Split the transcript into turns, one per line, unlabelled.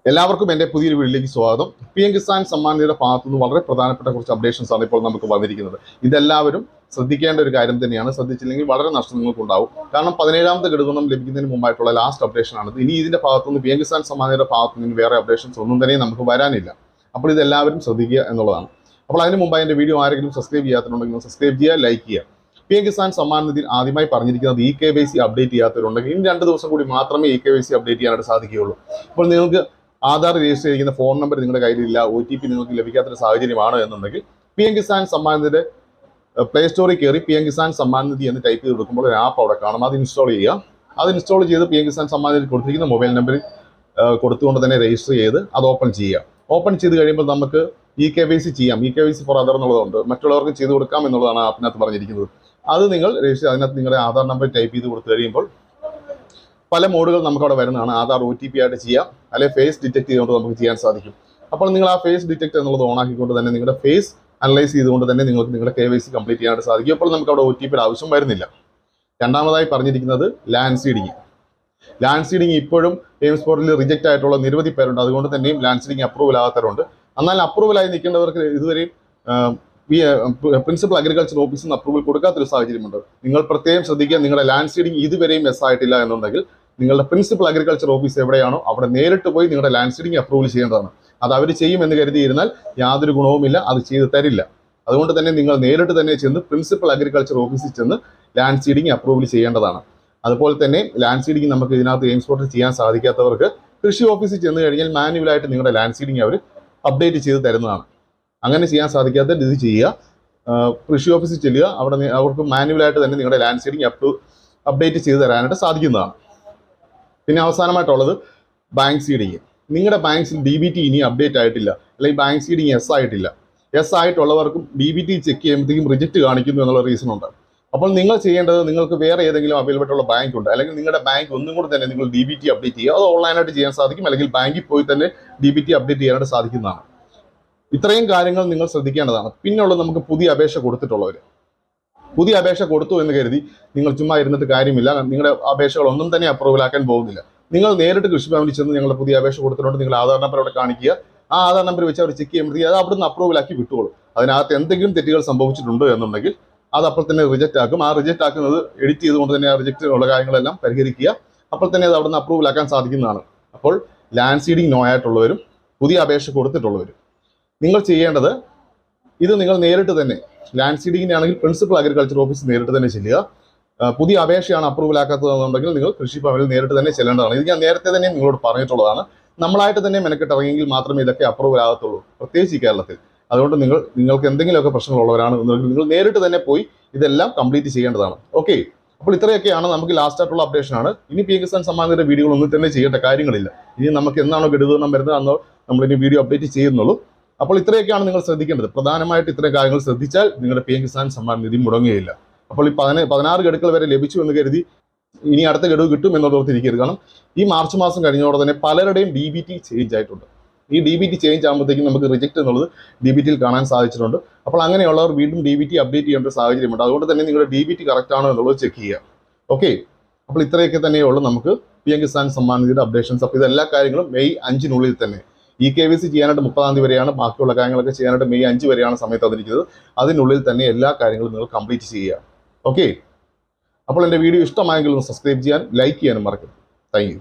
എല്ലാവർക്കും എൻ്റെ പുതിയൊരു വീഡിയോയിലേക്ക് സ്വാഗതം. PM കിസാൻ സമ്മാൻ നിധിയുടെ ഭാഗത്തുനിന്ന് വളരെ പ്രധാനപ്പെട്ട കുറച്ച് അപ്ഡേഷൻസ് ആണ് ഇപ്പോൾ നമുക്ക് വന്നിരിക്കുന്നത്. ഇതെല്ലാവരും ശ്രദ്ധിക്കേണ്ട ഒരു കാര്യം തന്നെയാണ്. ശ്രദ്ധിച്ചില്ലെങ്കിൽ വളരെ നഷ്ടം നിങ്ങൾക്കുണ്ടാവും. കാരണം 17ാമത്തെ ഗഡുഗുണം ലഭിക്കുന്നതിന് മുമ്പായിട്ടുള്ള ലാസ്റ്റ് അപ്ഡേഷൻ ആണ്. ഇനി ഇതിന്റെ ഭാഗത്തുനിന്ന് PM കിസാൻ സമ്മാൻ നിധിയുടെ ഭാഗത്തുനിന്ന് വേറെ അപ്ഡേഷൻസ് ഒന്നും തന്നെ നമുക്ക് വരാനില്ല. അപ്പോൾ ഇതെല്ലാവരും ശ്രദ്ധിക്കുക എന്നുള്ളതാണ്. അപ്പോൾ അതിന് മുമ്പായി എൻ്റെ വീഡിയോ ആരെങ്കിലും സബ്സ്ക്രൈബ് ചെയ്യാത്തതുണ്ടെങ്കിൽ സബ്സ്ക്രൈബ് ചെയ്യുക, ലൈക്ക് ചെയ്യുക. PM കിസാൻ സമ്മാൻ നിധി ആദ്യമായി പറഞ്ഞിരിക്കുന്നത് KYC അപ്ഡേറ്റ് ചെയ്യാത്തവരുണ്ടെങ്കിൽ ഇനി 2 ദിവസം കൂടി മാത്രമേ KYC അപ്ഡേറ്റ് ചെയ്യാനായിട്ട് സാധിക്കുകയുള്ളൂ. അപ്പോൾ നിങ്ങൾക്ക് ആധാർ രജിസ്റ്റർ ചെയ്യുന്ന ഫോൺ നമ്പർ നിങ്ങളുടെ കയ്യിലില്ല, OTP നിങ്ങൾക്ക് ലഭിക്കാത്തൊരു സാഹചര്യമാണ് എന്നുണ്ടെങ്കിൽ PM കിസാൻ സമ്മാൻ നിധിയുടെ പ്ലേ സ്റ്റോറിൽ കയറി PM കിസാൻ സമ്മാൻ നിധി എന്ന് ടൈപ്പ് ചെയ്ത് കൊടുക്കുമ്പോൾ ഒരു ആപ്പ് അവിടെ കാണും. അത് ഇൻസ്റ്റാൾ ചെയ്യുക. അത് ഇൻസ്റ്റാൾ ചെയ്ത് PM കിസാൻ സമ്മാൻ നിധി കൊടുത്തിരിക്കുന്ന മൊബൈൽ നമ്പറിൽ കൊടുത്തുകൊണ്ട് തന്നെ രജിസ്റ്റർ ചെയ്ത് അത് ഓപ്പൺ ചെയ്യുക. ഓപ്പൺ ചെയ്ത് കഴിയുമ്പോൾ നമുക്ക് KYC ചെയ്യാം. KYC ഫോർ അതർ എന്നുള്ളതുണ്ട്, മറ്റുള്ളവർക്ക് ചെയ്ത് കൊടുക്കാം എന്നുള്ളതാണ് ആപ്പിനകത്ത് പറഞ്ഞിരിക്കുന്നത്. അത് നിങ്ങൾ രജിസ്റ്റർ, അതിനകത്ത് നിങ്ങളുടെ ആധാർ നമ്പർ ടൈപ്പ് ചെയ്ത് കൊടുത്തു കഴിയുമ്പോൾ പല മോഡുകൾ നമുക്ക് അവിടെ വരുന്നതാണ്. ആധാർ OTP ആയിട്ട് ചെയ്യാം, അല്ലെങ്കിൽ ഫേസ് ഡിറ്റക്ട് ചെയ്തുകൊണ്ട് നമുക്ക് ചെയ്യാൻ സാധിക്കും. അപ്പോൾ നിങ്ങൾ ആ ഫേസ് ഡിറ്റക്ട് എന്നുള്ളത് ഓൺ ആക്കിക്കൊണ്ട് തന്നെ നിങ്ങളുടെ ഫേസ് അനലൈസ് ചെയ്തുകൊണ്ട് തന്നെ നിങ്ങൾക്ക് നിങ്ങളുടെ KYC കംപ്ലീറ്റ് ചെയ്യാനായിട്ട് സാധിക്കും. അപ്പോൾ നമുക്ക് അവിടെ OTPയുടെ ആവശ്യം വരുന്നില്ല. രണ്ടാമതായി പറഞ്ഞിരിക്കുന്നത് ലാൻഡ് സീഡിങ്. ലാൻഡ് സീഡിങ് ഇപ്പോഴും എയിംസ് പോർട്ടലിൽ റിജക്റ്റ് ആയിട്ടുള്ള നിരവധി പേരുണ്ട്. അതുകൊണ്ട് തന്നെയും ലാൻഡ് സീഡിങ് അപ്രൂവൽ ആകാത്തവരുണ്ട്. എന്നാൽ അപ്രൂവലായി നിൽക്കേണ്ടവർക്ക് ഇതുവരെയും പ്രിൻസിപ്പൽ അഗ്രികൾച്ചർ ഓഫീസിൽ നിന്ന് അപ്രൂവൽ കൊടുക്കാത്തൊരു സാഹചര്യമുണ്ട്. നിങ്ങൾ പ്രത്യേകം ശ്രദ്ധിക്കുക. നിങ്ങളുടെ ലാൻഡ് സീഡിങ് ഇതുവരെയും ആയിട്ടില്ല എന്നുണ്ടെങ്കിൽ നിങ്ങളുടെ പ്രിൻസിപ്പൽ അഗ്രികൾച്ചർ ഓഫീസ് എവിടെയാണോ അവിടെ നേരിട്ട് പോയി നിങ്ങളുടെ ലാൻഡ് സീഡിങ് അപ്രൂവൽ ചെയ്യേണ്ടതാണ്. അത് അവർ ചെയ്യുമെന്ന് കരുതിയിരുന്നാൽ യാതൊരു ഗുണവുമില്ല, അത് ചെയ്ത് തരില്ല. അതുകൊണ്ട് തന്നെ നിങ്ങൾ നേരിട്ട് തന്നെ ചെന്ന് പ്രിൻസിപ്പൽ അഗ്രികൾച്ചർ ഓഫീസിൽ ചെന്ന് ലാൻഡ് സീഡിങ് അപ്രൂവൽ ചെയ്യേണ്ടതാണ്. അതുപോലെ തന്നെ ലാൻഡ് സീഡിങ് നമുക്ക് ഇതിനകത്ത് എയിംസ് പോർട്ടലിൽ ചെയ്യാൻ സാധിക്കാത്തവർക്ക് കൃഷി ഓഫീസിൽ ചെന്ന് കഴിഞ്ഞാൽ മാനുവലായിട്ട് നിങ്ങളുടെ ലാൻഡ് സീഡിങ് അവർ അപ്ഡേറ്റ് ചെയ്ത് തരുന്നതാണ്. അങ്ങനെ ചെയ്യാൻ സാധിക്കാത്ത ഇത് ചെയ്യുക. കൃഷി ഓഫീസിൽ ചെല്ലുക. അവിടെ അവർക്ക് മാനുവലായിട്ട് തന്നെ നിങ്ങളുടെ ലാൻഡ് സീഡിങ് അപ്ഡേറ്റ് ചെയ്ത് തരാനായിട്ട് സാധിക്കുന്നതാണ്. പിന്നെ അവസാനമായിട്ടുള്ളത് ബാങ്ക് സീഡിങ്. നിങ്ങളുടെ ബാങ്ക്സിൽ DBT ഇനി അപ്ഡേറ്റ് ആയിട്ടില്ല, അല്ലെങ്കിൽ ബാങ്ക് സീഡിങ് ആയിട്ടില്ല. ആയിട്ടുള്ളവർക്കും DBT ചെക്ക് ചെയ്യുമ്പോഴത്തേക്കും റിജക്റ്റ് കാണിക്കുന്നു എന്നുള്ള റീസൺ ഉണ്ട്. അപ്പോൾ നിങ്ങൾ ചെയ്യേണ്ടത്, നിങ്ങൾക്ക് വേറെ ഏതെങ്കിലും അവൈലബിൾ ഉള്ള ബാങ്ക് ഉണ്ട്, അല്ലെങ്കിൽ നിങ്ങളുടെ ബാങ്ക് ഒന്നും കൂടി തന്നെ നിങ്ങൾ DBT അപ്ഡേറ്റ് ചെയ്യുക. അത് ഓൺലൈനായിട്ട് ചെയ്യാൻ സാധിക്കും, അല്ലെങ്കിൽ ബാങ്കിൽ പോയി തന്നെ DBT അപ്ഡേറ്റ് ചെയ്യാനായിട്ട് സാധിക്കുന്നതാണ്. ഇത്രയും കാര്യങ്ങൾ നിങ്ങൾ ശ്രദ്ധിക്കേണ്ടതാണ്. പിന്നുള്ളത് നമുക്ക് പുതിയ അപേക്ഷ കൊടുത്തിട്ടുള്ളവർ. പുതിയ അപേക്ഷ കൊടുത്തു എന്ന് കരുതി നിങ്ങൾ ചുമ്മാ ഇരുന്നിട്ട് കാര്യമില്ല. നിങ്ങളുടെ അപേക്ഷകളൊന്നും തന്നെ അപ്രൂവലാക്കാൻ പോകുന്നില്ല. നിങ്ങൾ നേരിട്ട് കൃഷിഭവനിൽ ചെന്ന് നിങ്ങളുടെ പുതിയ അപേക്ഷ കൊടുത്തിട്ടുണ്ട്, നിങ്ങൾ ആധാർ നമ്പർ അവിടെ കാണിക്കുക. ആ ആധാർ നമ്പർ വെച്ച് അവർ ചെക്ക് ചെയ്യുമ്പോഴത്തേക്ക് അത് അവിടുന്ന് അപ്രൂവലാക്കി വിട്ടുകൊള്ളും. അതിനകത്ത് എന്തെങ്കിലും തെറ്റുകൾ സംഭവിച്ചിട്ടുണ്ട് എന്നുണ്ടെങ്കിൽ അത് അപ്പോൾ തന്നെ റിജക്റ്റ് ആക്കും. ആ റിജക്റ്റ് ആക്കുന്നത് എഡിറ്റ് ചെയ്തുകൊണ്ട് തന്നെ ആ റിജക്റ്റ് ഉള്ള കാര്യങ്ങളെല്ലാം പരിഹരിക്കുക. അപ്പോൾ തന്നെ അത് അവിടുന്ന് അപ്രൂവലാക്കാൻ സാധിക്കുന്നതാണ്. അപ്പോൾ ലാൻഡ് സീഡിങ് നോ ആയിട്ടുള്ളവരും പുതിയ അപേക്ഷ കൊടുത്തിട്ടുള്ളവരും നിങ്ങൾ ചെയ്യേണ്ടത്, ഇത് നിങ്ങൾ നേരിട്ട് തന്നെ ലാൻഡ് സീഡിങ്ങിൻ്റെ ആണെങ്കിൽ പ്രിൻസിപ്പൽ അഗ്രികൾച്ചർ ഓഫീസ് നേരിട്ട് തന്നെ ചെല്ലുക. പുതിയ അപേക്ഷയാണ് അപ്രൂവൽ ആക്കാത്തതെന്നുണ്ടെങ്കിൽ നിങ്ങൾ കൃഷിഭവനിൽ നേരിട്ട് തന്നെ ചെല്ലേണ്ടതാണ്. ഇത് ഞാൻ നേരത്തെ തന്നെ നിങ്ങളോട് പറഞ്ഞിട്ടുള്ളതാണ്. നമ്മളായിട്ട് തന്നെ മെനക്കെട്ട് ഇറങ്ങിയെങ്കിൽ മാത്രമേ ഇതൊക്കെ അപ്രൂവൽ ആകത്തുള്ളൂ, പ്രത്യേകിച്ച് കേരളത്തിൽ. അതുകൊണ്ട് നിങ്ങൾക്ക് എന്തെങ്കിലുമൊക്കെ പ്രശ്നങ്ങളുള്ളവരാണ് എന്നുണ്ടെങ്കിൽ നിങ്ങൾ നേരിട്ട് തന്നെ പോയി ഇതെല്ലാം കംപ്ലീറ്റ് ചെയ്യേണ്ടതാണ്. ഓക്കെ, അപ്പോൾ ഇത്രയൊക്കെയാണ് നമുക്ക് ലാസ്റ്റ് ആയിട്ടുള്ള അപ്ഡേഷനാണ്. ഇനി PM കിസാൻ സമ്മാൻ നിധിയുടെ വീഡിയോകൾ ഒന്നും തന്നെ ചെയ്യേണ്ട കാര്യങ്ങളില്ല. ഇനി നമുക്ക് എന്നാണോ ഗഡുഗുണം വരുന്നത് അന്നോ നമ്മളിനി വീഡിയോ അപ്ഡേറ്റ് ചെയ്യുന്നുള്ളൂ. അപ്പോൾ ഇത്രയൊക്കെയാണ് നിങ്ങൾ ശ്രദ്ധിക്കേണ്ടത്. പ്രധാനമായിട്ട് ഇത്രയും കാര്യങ്ങൾ ശ്രദ്ധിച്ചാൽ നിങ്ങളുടെ PM കിസാൻ സമ്മാൻ നിധി മുടങ്ങുകയില്ല. അപ്പോൾ ഈ 16 ഗഡുക്കൾ വരെ ലഭിച്ചു എന്ന് കരുതി ഇനി അടുത്ത ഗഡു കിട്ടും എന്നുള്ളവർത്തിരിക്കരുത്. കാരണം ഈ മാർച്ച് മാസം കഴിഞ്ഞതോടെ തന്നെ പലരുടെയും DBT ചേഞ്ച് ആയിട്ടുണ്ട്. ഈ DBT ചേഞ്ച് ആകുമ്പോഴത്തേക്കും നമുക്ക് റിജക്റ്റ് എന്നുള്ളത് DBTയിൽ കാണാൻ സാധിച്ചിട്ടുണ്ട്. അപ്പോൾ അങ്ങനെയുള്ളവർ വീണ്ടും DBT അപ്ഡേറ്റ് ചെയ്യേണ്ട സാഹചര്യമുണ്ട്. അതുകൊണ്ട് തന്നെ നിങ്ങളുടെ DBT കറക്റ്റ് ആണോ എന്നുള്ളത് ചെക്ക് ചെയ്യുക. ഓക്കെ, അപ്പോൾ ഇത്രയൊക്കെ തന്നെയുള്ളൂ നമുക്ക് PM കിസാൻ സമ്മാൻ നിധിയുടെ അപ്ഡേഷൻസ്. അപ്പോൾ ഇതെല്ലാ കാര്യങ്ങളും May 5-നുള്ളിൽ തന്നെ. KYC ചെയ്യാനായിട്ട് 30-ാം തീയതി വരെയാണ്, ബാക്കിയുള്ള കാര്യങ്ങളൊക്കെ ചെയ്യാനായിട്ട് May 5 വരെയാണ് സമയത്ത് തന്നിരിക്കുന്നത്. അതിനുള്ളിൽ തന്നെ എല്ലാ കാര്യങ്ങളും നിങ്ങൾ കംപ്ലീറ്റ് ചെയ്യുക. ഓക്കെ, അപ്പോൾ എൻ്റെ വീഡിയോ ഇഷ്ടമായെങ്കിൽ ഒന്ന് സബ്സ്ക്രൈബ് ചെയ്യാൻ, ലൈക്ക് ചെയ്യാനും മറക്കരുത്. Thank you.